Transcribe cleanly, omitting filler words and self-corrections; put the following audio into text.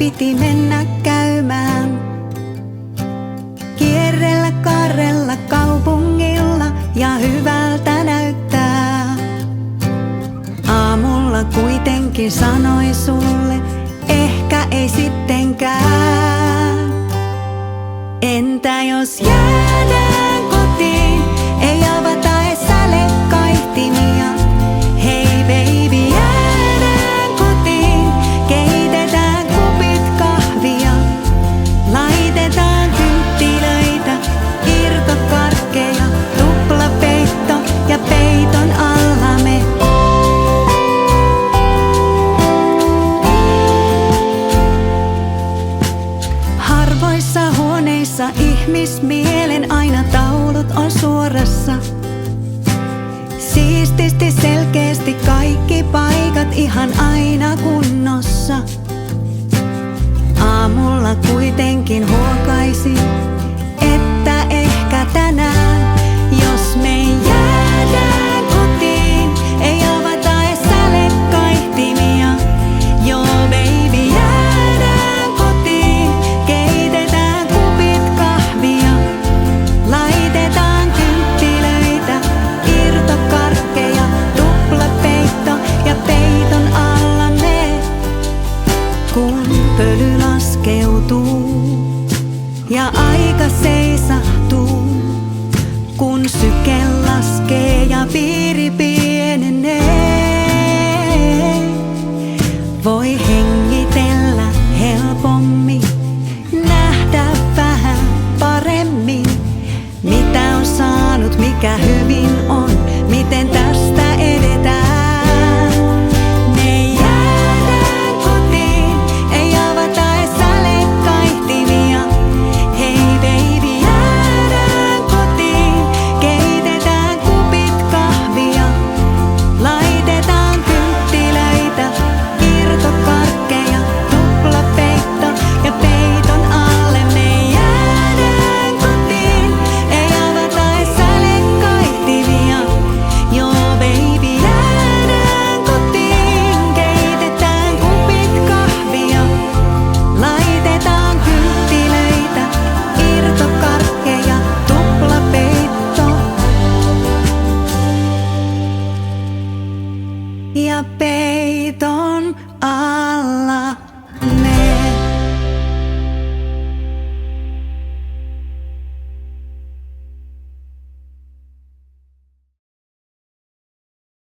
piti mennä käymään. Kierrellä kaarella kaupungilla ja hyvältä näyttää. Aamulla kuitenkin sanoi sulle, ehkä ei sittenkään. Entä jos jäädään kotiin, ei avata edes sälekaihtimia? Hei baby, jäädään kotiin, keitetään kupit kahvia. Laitetaan kynttilöitä, irtokarkkeja, tuplapeitto ja peiton alla me. Harvoissa huoneissa ihmismielen aina taulut on suorassa. Siististi selkeästi kaikki paikat ihan aina kunnossa. Aamulla kuitenkin huokaisin, että ehkä tänään, jos me jäädään kotiin, ei avata edes sälekaihtimia. Joo baby, jäädään kotiin, keitetään kupit kahvia. Laitetaan kynttilöitä, irtokarkkeja, tuplapeitto ja peiton alla me. Kun pöly laskeutuu ja aika seisahtuu, kun syke laskee ja piiri pienenee, voi hengitellä helpommin, nähdä vähän paremmin, mitä on saanut, mikä hyvin on, miten tässä